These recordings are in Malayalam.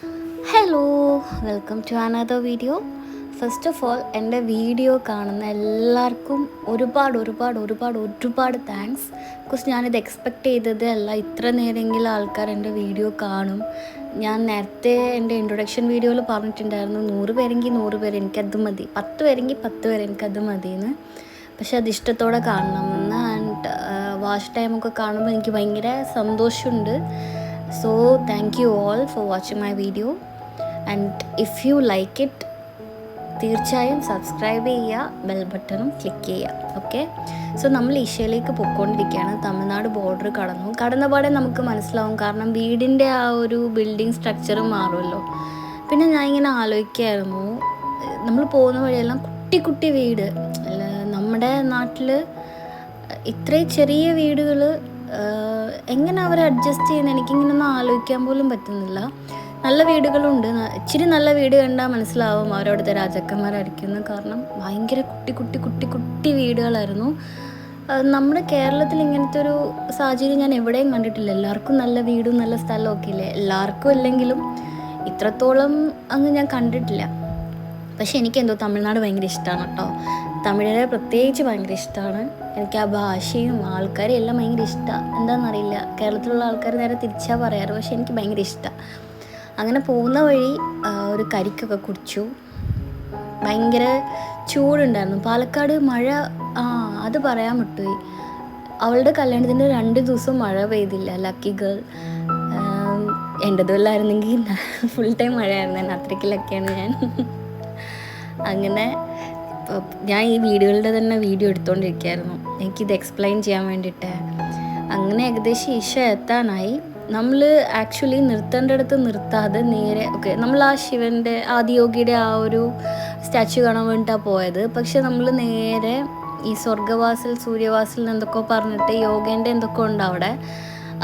Hello, welcome to another video. First of all എൻ്റെ വീഡിയോ കാണുന്ന എല്ലാവർക്കും ഒരുപാട് താങ്ക്സ്. ബിക്കോസ് ഞാനിത് എക്സ്പെക്റ്റ് ചെയ്തത് അല്ല, ഇത്ര നേരമെങ്കിലും ആൾക്കാർ എൻ്റെ വീഡിയോ കാണും. ഞാൻ നേരത്തെ എൻ്റെ ഇൻട്രൊഡക്ഷൻ വീഡിയോയിൽ പറഞ്ഞിട്ടുണ്ടായിരുന്നു 100 പേരെങ്കിൽ 100 പേര് എനിക്കത് മതി, 10 പേരെങ്കിൽ 10 പേര് എനിക്കത് മതിയെന്ന്. പക്ഷെ അത് ഇഷ്ടത്തോടെ കാണണമെന്ന്. ആൻഡ് വാച്ച് ടൈമൊക്കെ കാണുമ്പോൾ എനിക്ക് ഭയങ്കര സന്തോഷമുണ്ട്. So thank you all for watching my video. And if you like it തീർച്ചയായും സബ്സ്ക്രൈബ് ചെയ്യുക, ബെൽ ബട്ടണും ക്ലിക്ക് ചെയ്യുക. ഓക്കെ, സോ നമ്മൾ ഏഷ്യയിലേക്ക് പൊയ്ക്കൊണ്ടിരിക്കുകയാണ്. തമിഴ്നാട് ബോർഡർ കടന്നപാടെ നമുക്ക് മനസ്സിലാവും, കാരണം വീടിൻ്റെ ആ ഒരു ബിൽഡിംഗ് സ്ട്രക്ചർ മാറുമല്ലോ. പിന്നെ ഞാൻ ഇങ്ങനെ ആലോചിക്കായിരുന്നു, നമ്മൾ പോകുന്ന വഴിയെല്ലാം കുട്ടി കുട്ടി വീട്. നമ്മുടെ നാട്ടിൽ ഇത്രയും ചെറിയ വീടുകൾ എങ്ങനെ അവർ അഡ്ജസ്റ്റ് ചെയ്യുന്നത് എനിക്കിങ്ങനെ ഒന്നും ആലോചിക്കാൻ പോലും പറ്റുന്നില്ല. നല്ല വീടുകളുണ്ട്, ഇച്ചിരി നല്ല വീട് കണ്ടാൽ മനസ്സിലാവും അവരവിടുത്തെ രാജാക്കന്മാരായിരിക്കുന്നു. കാരണം ഭയങ്കര കുട്ടി വീടുകളായിരുന്നു. നമ്മുടെ കേരളത്തിൽ ഇങ്ങനത്തെ ഒരു സാഹചര്യം ഞാൻ എവിടെയും കണ്ടിട്ടില്ല. എല്ലാവർക്കും നല്ല വീടും നല്ല സ്ഥലമൊക്കെ ഇല്ലേ, എല്ലാവർക്കും അല്ലെങ്കിലും ഇത്രത്തോളം അങ്ങ് ഞാൻ കണ്ടിട്ടില്ല. പക്ഷെ എനിക്കെന്തോ തമിഴ്നാട് ഭയങ്കര ഇഷ്ടമാണ് കേട്ടോ. തമിഴരെ പ്രത്യേകിച്ച് ഭയങ്കര ഇഷ്ടമാണ്. എനിക്ക് ആ ഭാഷയും ആൾക്കാരും എല്ലാം ഭയങ്കര ഇഷ്ടമാണ്. എന്താണെന്നറിയില്ല, കേരളത്തിലുള്ള ആൾക്കാർ നേരെ തിരിച്ചാ പറയാറ്, പക്ഷെ എനിക്ക് ഭയങ്കര ഇഷ്ടമാണ്. അങ്ങനെ പോകുന്ന വഴി ഒരു കരിക്കൊക്കെ കുടിച്ചു. ഭയങ്കര ചൂടുണ്ടായിരുന്നു. പാലക്കാട് മഴ, അത് പറയാൻ വിട്ടുപോയി. അവളുടെ കല്യാണത്തിൻ്റെ 2 ദിവസം മഴ പെയ്തില്ല. Lucky girl. എൻ്റെതുമല്ലായിരുന്നെങ്കിൽ ഫുൾ ടൈം മഴയായിരുന്നു. അത്രയ്ക്കിലൊക്കെയാണ് ഞാൻ. അങ്ങനെ ഞാൻ ഈ വീഡിയോകളുടെ തന്നെ വീഡിയോ എടുത്തുകൊണ്ടിരിക്കുകയായിരുന്നു, എനിക്കിത് എക്സ്പ്ലെയിൻ ചെയ്യാൻ വേണ്ടിയിട്ട്. അങ്ങനെ ഏകദേശം ഈശ എത്താനായി. നമ്മൾ ആക്ച്വലി നിർത്തേണ്ടടുത്ത് നിർത്താതെ നേരെ നമ്മൾ ആ ശിവൻ്റെ ആദിയോഗിയുടെ ആ ഒരു സ്റ്റാച്യു കാണാൻ വേണ്ടിയിട്ടാണ് പോയത്. പക്ഷെ നമ്മൾ നേരെ ഈ സ്വർഗവാസൽ സൂര്യവാസൽ എന്തൊക്കെ പറഞ്ഞിട്ട് യോഗേൻ്റെ എന്തൊക്കെ ഉണ്ട് അവിടെ,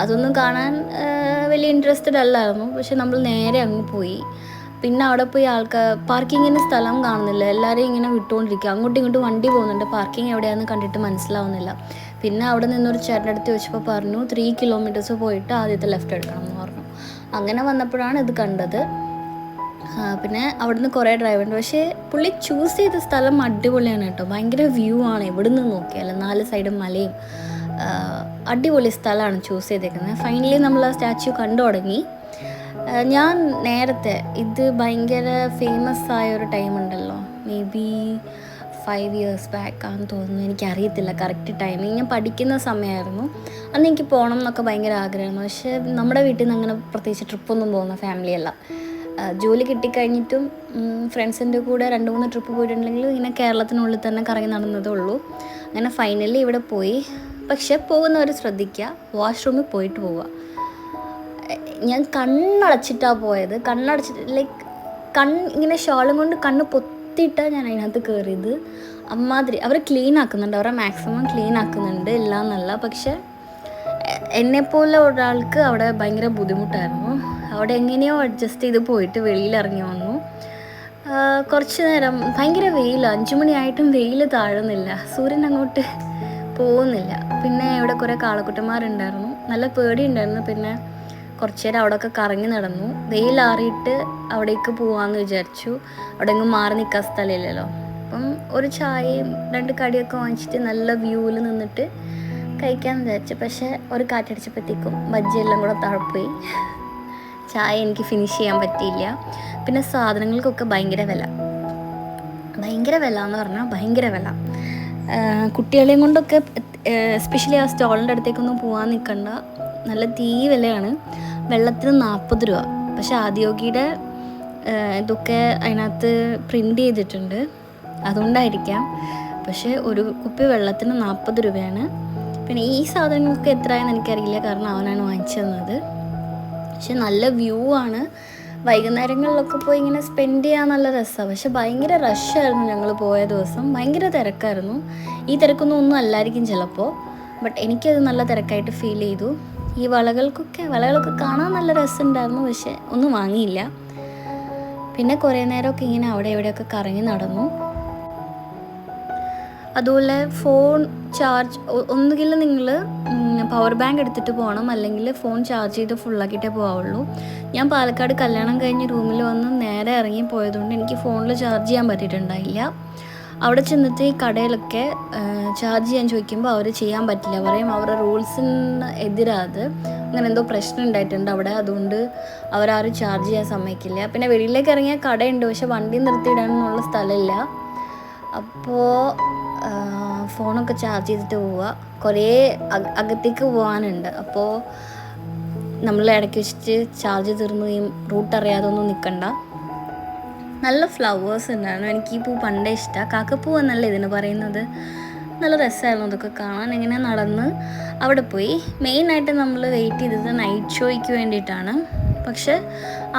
അതൊന്നും കാണാൻ വലിയ ഇൻട്രസ്റ്റഡ് അല്ലായിരുന്നു. പക്ഷെ നമ്മൾ നേരെ അങ്ങ് പോയി. പിന്നെ അവിടെ പോയി പാർക്കിങ്ങിന് സ്ഥലം കാണുന്നില്ല, എല്ലാവരെയും ഇങ്ങനെ വിട്ടുകൊണ്ടിരിക്കുക. അങ്ങോട്ടും ഇങ്ങോട്ടും വണ്ടി പോകുന്നുണ്ട്, പാർക്കിംഗ് എവിടെയാണെന്ന് കണ്ടിട്ട് മനസ്സിലാവുന്നില്ല. പിന്നെ അവിടെ നിന്നൊരു ചേട്ടൻ്റെ അടുത്ത് ചോദിച്ചപ്പോൾ പറഞ്ഞു 3 കിലോമീറ്റേഴ്സ് പോയിട്ട് ആദ്യത്തെ ലെഫ്റ്റ് എടുക്കണം എന്ന് പറഞ്ഞു. അങ്ങനെ വന്നപ്പോഴാണ് ഇത് കണ്ടത്. പിന്നെ അവിടെ നിന്ന് കുറേ ഡ്രൈവറുണ്ട്. പക്ഷേ പുള്ളി ചൂസ് ചെയ്ത സ്ഥലം അടിപൊളിയാണ് കേട്ടോ. ഭയങ്കര വ്യൂ ആണ് എവിടെ നിന്ന് നോക്കിയാൽ, 4 സൈഡും മലയും. അടിപൊളി സ്ഥലമാണ് ചൂസ് ചെയ്തേക്കുന്നത്. ഫൈനലി നമ്മൾ ആ സ്റ്റാച്യു കണ്ടു തുടങ്ങി. ഞാൻ നേരത്തെ ഇത് ഭയങ്കര ഫേമസ് ആയ ഒരു ടൈമുണ്ടല്ലോ, മേ ബി 5 years ബാക്ക് ആണെന്ന് തോന്നുന്നു, എനിക്കറിയത്തില്ല കറക്റ്റ് ടൈമിങ്. ഞാൻ പഠിക്കുന്ന സമയമായിരുന്നു. അന്ന് എനിക്ക് പോകണം എന്നൊക്കെ ഭയങ്കര ആഗ്രഹമായിരുന്നു. പക്ഷേ നമ്മുടെ വീട്ടിൽ നിന്ന് അങ്ങനെ പ്രത്യേകിച്ച് ട്രിപ്പൊന്നും പോകുന്ന ഫാമിലിയല്ല. ജോലി കിട്ടിക്കഴിഞ്ഞിട്ടും ഫ്രണ്ട്സിൻ്റെ കൂടെ 2-3 ട്രിപ്പ് പോയിട്ടുണ്ടെങ്കിൽ ഇങ്ങനെ കേരളത്തിനുള്ളിൽ തന്നെ കറങ്ങി നടന്നതേ ഉള്ളൂ. അങ്ങനെ ഫൈനലി ഇവിടെ പോയി. പക്ഷെ പോകുന്നവർ ശ്രദ്ധിക്കുക, വാഷ്റൂമിൽ പോയിട്ട് പോവുക. ഞാൻ കണ്ണടച്ചിട്ടാണ് പോയത്. ഇങ്ങനെ ഷോളും കൊണ്ട് കണ്ണ് പൊത്തിയിട്ടാണ് ഞാൻ അതിനകത്ത് കയറിയത്. അമ്മാതിരി അവർ ക്ലീൻ ആക്കുന്നുണ്ട്, അവരെ മാക്സിമം ക്ലീൻ ആക്കുന്നുണ്ട്, ഇല്ല എന്നല്ല. പക്ഷെ എന്നെപ്പോലെ ഒരാൾക്ക് അവിടെ ഭയങ്കര ബുദ്ധിമുട്ടായിരുന്നു. അവിടെ എങ്ങനെയോ അഡ്ജസ്റ്റ് ചെയ്ത് പോയിട്ട് വെളിയിലിറങ്ങി വന്നു. കുറച്ച് നേരം ഭയങ്കര വെയിൽ, 5 മണിയായിട്ടും വെയിൽ താഴുന്നില്ല, സൂര്യൻ അങ്ങോട്ട് പോകുന്നില്ല. പിന്നെ ഇവിടെ കുറേ കാളക്കുട്ടന്മാരുണ്ടായിരുന്നു, നല്ല പേടിയുണ്ടായിരുന്നു. പിന്നെ കുറച്ച് നേരം അവിടെയൊക്കെ കറങ്ങി നടന്നു. വെയിലാറിയിട്ട് അവിടേക്ക് പോകാമെന്ന് വിചാരിച്ചു. അവിടെ എങ്ങും മാറി നിൽക്കാൻ സ്ഥലമില്ലല്ലോ. അപ്പം ഒരു ചായയും 2 കടിയൊക്കെ വാങ്ങിച്ചിട്ട് നല്ല വ്യൂവിൽ നിന്നിട്ട് കഴിക്കാമെന്ന് വിചാരിച്ചു. പക്ഷേ ഒരു കാറ്റടിച്ചപ്പോഴത്തേക്കും ബജ്ജിയെല്ലാം കൂടെ താഴെപ്പോയി. ചായ എനിക്ക് ഫിനിഷ് ചെയ്യാൻ പറ്റിയില്ല. പിന്നെ സാധനങ്ങൾക്കൊക്കെ ഭയങ്കര വില എന്ന് പറഞ്ഞാൽ ഭയങ്കര വില. കുട്ടികളെയും കൊണ്ടൊക്കെ എസ്പെഷ്യലി ആ സ്റ്റോളിൻ്റെ അടുത്തേക്കൊന്നും പോകാൻ നിൽക്കണ്ട, നല്ല വിലയാണ്. വെള്ളത്തിന് 40 രൂപ. പക്ഷെ ആദിയോഗിയുടെ ഇതൊക്കെ അതിനകത്ത് പ്രിൻ്റ് ചെയ്തിട്ടുണ്ട്, അതുകൊണ്ടായിരിക്കാം. പക്ഷേ ഒരു കുപ്പി വെള്ളത്തിന് 40 രൂപയാണ്. പിന്നെ ഈ സാധനങ്ങൾക്ക് എത്രയാണെന്ന് എനിക്കറിയില്ല, കാരണം അവനാണ് വാങ്ങിച്ചു തന്നത്. പക്ഷെ നല്ല വ്യൂ ആണ്. വൈകുന്നേരങ്ങളിലൊക്കെ പോയി ഇങ്ങനെ സ്പെൻഡ് ചെയ്യാൻ നല്ല രസമാണ്. പക്ഷെ ഭയങ്കര റഷായിരുന്നു ഞങ്ങൾ പോയ ദിവസം, ഭയങ്കര തിരക്കായിരുന്നു. ഈ തിരക്കൊന്നും അല്ലായിരിക്കും ചിലപ്പോൾ, ബട്ട് എനിക്കത് നല്ല തിരക്കായിട്ട് ഫീൽ ചെയ്തു. ഈ വളകളൊക്കെ കാണാൻ നല്ല രസമുണ്ടായിരുന്നു, പക്ഷെ ഒന്നും വാങ്ങിയില്ല. പിന്നെ കുറേ നേരമൊക്കെ ഇങ്ങനെ അവിടെ എവിടെയൊക്കെ കറങ്ങി നടന്നു. അതുപോലെ ഫോൺ ചാർജ് ഒന്നുകിൽ നിങ്ങൾ പവർ ബാങ്ക് എടുത്തിട്ട് പോകണം, അല്ലെങ്കിൽ ഫോൺ ചാർജ് ചെയ്ത് ഫുള്ളാക്കിയിട്ടേ പോകാവുള്ളൂ. ഞാൻ പാലക്കാട് കല്യാണം കഴിഞ്ഞ് റൂമിൽ വന്ന് നേരെ ഇറങ്ങി പോയതുകൊണ്ട് എനിക്ക് ഫോണിൽ ചാർജ് ചെയ്യാൻ പറ്റിയിട്ടുണ്ടായില്ല. അവിടെ ചെന്നിട്ട് ഈ കടയിലൊക്കെ ചാർജ് ചെയ്യാൻ ചോദിക്കുമ്പോൾ അവർ ചെയ്യാൻ പറ്റില്ല, പറയും അവരുടെ റൂൾസിന് എതിരാത്, അങ്ങനെ എന്തോ പ്രശ്നം ഉണ്ടായിട്ടുണ്ട് അവിടെ, അതുകൊണ്ട് അവരാരും ചാർജ് ചെയ്യാൻ സമ്മതിക്കില്ല. പിന്നെ വെളിയിലേക്ക് ഇറങ്ങിയാൽ കടയുണ്ട്, പക്ഷെ വണ്ടി നിർത്തിയിടാനുള്ള സ്ഥലമില്ല. അപ്പോൾ ഫോണൊക്കെ ചാർജ് ചെയ്തിട്ട് പോവുക. കുറേ അകത്തേക്ക് പോകാനുണ്ട്, അപ്പോൾ നമ്മൾ ഇടയ്ക്ക് വെച്ചിട്ട് ചാർജ് തീർന്നു റൂട്ട് അറിയാതെ ഒന്നും നിൽക്കണ്ട. നല്ല ഫ്ലവേഴ്സ് ഉണ്ടായിരുന്നു. എനിക്ക് ഈ പൂ പണ്ടേ ഇഷ്ടമാണ്, കാക്കപ്പൂ എന്നല്ല ഇതിന് പറയുന്നത്. നല്ല രസമായിരുന്നു അതൊക്കെ കാണാൻ. ഇങ്ങനെ നടന്ന് അവിടെ പോയി. മെയിനായിട്ട് നമ്മൾ വെയിറ്റ് ചെയ്തത് നൈറ്റ് ഷോയ്ക്ക് വേണ്ടിയിട്ടാണ്. പക്ഷെ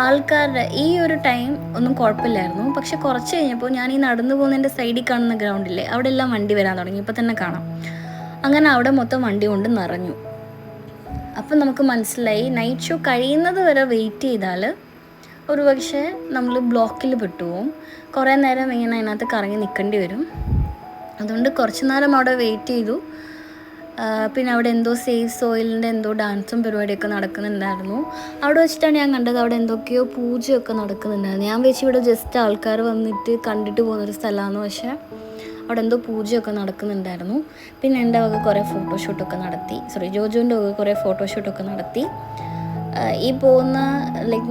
ആൾക്കാരുടെ ഈ ഒരു ടൈം ഒന്നും കുഴപ്പമില്ലായിരുന്നു. പക്ഷെ കുറച്ച് കഴിഞ്ഞപ്പോൾ ഞാൻ ഈ നടന്നു പോകുന്നതിൻ്റെ സൈഡിൽ കാണുന്ന ഗ്രൗണ്ടില്ലേ, അവിടെ എല്ലാം വണ്ടി വരാൻ തുടങ്ങി, ഇപ്പോൾ തന്നെ കാണാം. അങ്ങനെ അവിടെ മൊത്തം വണ്ടി കൊണ്ട് നിറഞ്ഞു. അപ്പം നമുക്ക് മനസ്സിലായി നൈറ്റ് ഷോ കഴിയുന്നത് വരെ വെയിറ്റ് ചെയ്താൽ ഒരു പക്ഷേ നമ്മൾ ബ്ലോക്കിൽ പെട്ടുപോകും. കുറേ നേരം ഇങ്ങനെ അതിനകത്ത് കറങ്ങി നിൽക്കേണ്ടി വരും. അതുകൊണ്ട് കുറച്ച് നേരം അവിടെ വെയിറ്റ് ചെയ്തു. പിന്നെ അവിടെ എന്തോ സേവ് സോയിലിൻ്റെ എന്തോ ഡാൻസും പരിപാടിയൊക്കെ നടക്കുന്നുണ്ടായിരുന്നു. അവിടെ വെച്ചിട്ടാണ് ഞാൻ കണ്ടത്, അവിടെ എന്തൊക്കെയോ പൂജയൊക്കെ നടക്കുന്നുണ്ടായിരുന്നു. ഞാൻ വെച്ച് ഇവിടെ ജസ്റ്റ് ആൾക്കാർ വന്നിട്ട് കണ്ടിട്ട് പോകുന്നൊരു സ്ഥലമാണ്, പക്ഷേ അവിടെ എന്തോ പൂജയൊക്കെ നടക്കുന്നുണ്ടായിരുന്നു. പിന്നെ എൻ്റെ വക കുറേ ഫോട്ടോഷൂട്ടൊക്കെ നടത്തി, ജോജുവിൻ്റെ വക കുറേ ഫോട്ടോഷൂട്ടൊക്കെ നടത്തി. ഈ പോകുന്ന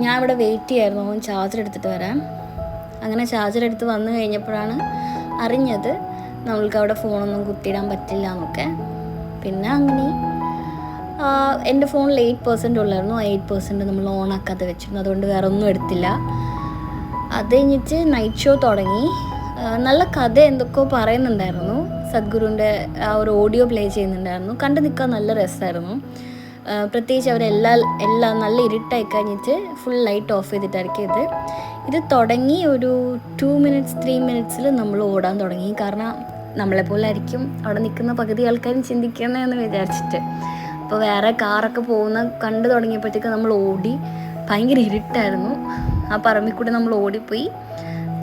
ഞാൻ ഇവിടെ വെയിറ്റ് ചെയ്യായിരുന്നു അവൻ ചാർജർ എടുത്തിട്ട് വരാൻ. അങ്ങനെ ചാർജർ എടുത്ത് വന്നു കഴിഞ്ഞപ്പോഴാണ് അറിഞ്ഞത് നമ്മൾക്ക് അവിടെ ഫോണൊന്നും കുത്തിയിടാൻ പറ്റില്ല എന്നൊക്കെ. പിന്നെ അങ്ങനെ എൻ്റെ ഫോണിൽ 8% ഉള്ളായിരുന്നു. ആ 8% നമ്മൾ ഓണാക്കാതെ വെച്ചിരുന്നു, അതുകൊണ്ട് വേറെ ഒന്നും എടുത്തില്ല. അത് കഴിഞ്ഞിട്ട് നൈറ്റ് ഷോ തുടങ്ങി. നല്ല കഥ എന്തൊക്കെയോ പറയുന്നുണ്ടായിരുന്നു. സദ്ഗുരുവിൻ്റെ ആ ഒരു ഓഡിയോ പ്ലേ ചെയ്യുന്നുണ്ടായിരുന്നു. കണ്ടു നിൽക്കാൻ നല്ല രസമായിരുന്നു. പ്രത്യേകിച്ച് അവരെല്ലാം നല്ല ഇരുട്ടായി കഴിഞ്ഞിട്ട് ഫുൾ ലൈറ്റ് ഓഫ് ചെയ്തിട്ടായിരിക്കും ഇത് തുടങ്ങി. ഒരു 2 minutes 3 minutes നമ്മൾ ഓടാൻ തുടങ്ങി. കാരണം നമ്മളെപ്പോലെ ആയിരിക്കും അവിടെ നിൽക്കുന്ന പകുതി ആൾക്കാരും ചിന്തിക്കണമെന്ന് വിചാരിച്ചിട്ട്. അപ്പോൾ വേറെ കാറൊക്കെ പോകുന്ന കണ്ടു തുടങ്ങിയപ്പോഴത്തേക്ക് നമ്മൾ ഓടി. ഭയങ്കര ഇരുട്ടായിരുന്നു. ആ പറമ്പിൽ കൂടെ നമ്മൾ ഓടിപ്പോയി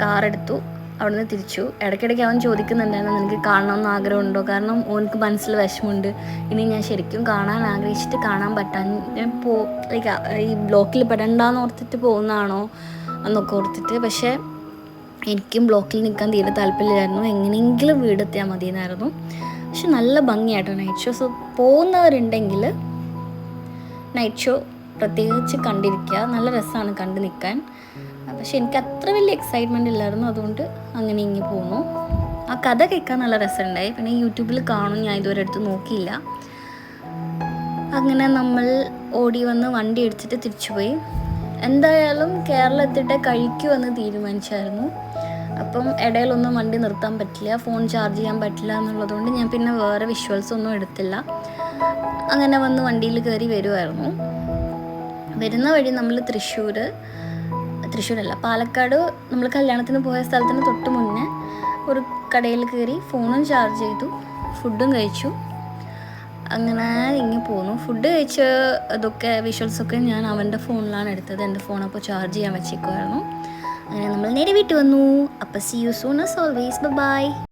കാറെടുത്തു, അവിടെ നിന്ന് തിരിച്ചു. ഇടയ്ക്കിടയ്ക്ക് അവൻ ചോദിക്കുന്നുണ്ടായിരുന്നു നിനക്ക് കാണണമെന്ന് ആഗ്രഹമുണ്ടോ, കാരണം ഓനക്ക് മനസ്സിൽ വിഷമമുണ്ട്. ഇനി ഞാൻ ശരിക്കും കാണാൻ ആഗ്രഹിച്ചിട്ട് കാണാൻ പറ്റാൻ ലൈക്ക് ഈ ബ്ലോക്കിൽ പെടണ്ടെന്ന് ഓർത്തിട്ട് പോകുന്നതാണോ എന്നൊക്കെ ഓർത്തിട്ട്. പക്ഷേ എനിക്കും ബ്ലോക്കിൽ നിൽക്കാൻ തീരെ താല്പര്യമില്ലായിരുന്നു, എങ്ങനെയെങ്കിലും വീടെത്തിയാൽ മതിയെന്നായിരുന്നു. പക്ഷെ നല്ല ഭംഗിയായിട്ടോ നൈറ്റ് ഷോ. പോകുന്നവരുണ്ടെങ്കിൽ നൈറ്റ് ഷോ പ്രത്യേകിച്ച് കണ്ടിരിക്കുക, നല്ല രസമാണ് കണ്ടു നിൽക്കാൻ. പക്ഷെ എനിക്ക് അത്ര വലിയ എക്സൈറ്റ്മെൻ്റ് ഇല്ലായിരുന്നു, അതുകൊണ്ട് അങ്ങനെ ഇങ്ങനെ പോന്നു. ആ കഥ കേൾക്കാൻ നല്ല രസമുണ്ടായി. പിന്നെ യൂട്യൂബിൽ കാണും, ഞാൻ ഇതുവരെ എടുത്ത് നോക്കിയില്ല. അങ്ങനെ നമ്മൾ ഓടി വന്ന് വണ്ടി എടുത്തിട്ട് തിരിച്ചുപോയി. എന്തായാലും കേരളത്തിട്ട് കഴിക്കുമെന്ന് തീരുമാനിച്ചായിരുന്നു. അപ്പം ഇടയിലൊന്നും വണ്ടി നിർത്താൻ പറ്റില്ല, ഫോൺ ചാർജ് ചെയ്യാൻ പറ്റില്ല എന്നുള്ളതുകൊണ്ട് ഞാൻ പിന്നെ വേറെ വിഷ്വൽസ് ഒന്നും എടുത്തില്ല. അങ്ങനെ വന്ന് വണ്ടിയിൽ കയറി വരുമായിരുന്നു. വരുന്ന വഴി നമ്മൾ തൃശ്ശൂരല്ല പാലക്കാട് നമ്മൾ കല്യാണത്തിന് പോയ സ്ഥലത്തിന് തൊട്ട് മുന്നേ ഒരു കടയിൽ കയറി ഫോണും ചാർജ് ചെയ്തു, ഫുഡും കഴിച്ചു. അങ്ങനെ ഇങ്ങനെ പോന്നു. ഫുഡ് കഴിച്ച് അതൊക്കെ വിഷ്വൽസൊക്കെ ഞാൻ അവൻ്റെ ഫോണിലാണ് എടുത്തത്. എൻ്റെ ഫോൺ അപ്പോൾ ചാർജ് ചെയ്യാൻ വെച്ചേക്കുമായിരുന്നു. അങ്ങനെ നമ്മൾ നേരെ വീട്ടിൽ വന്നു. അപ്പോൾ see you soon as always, by.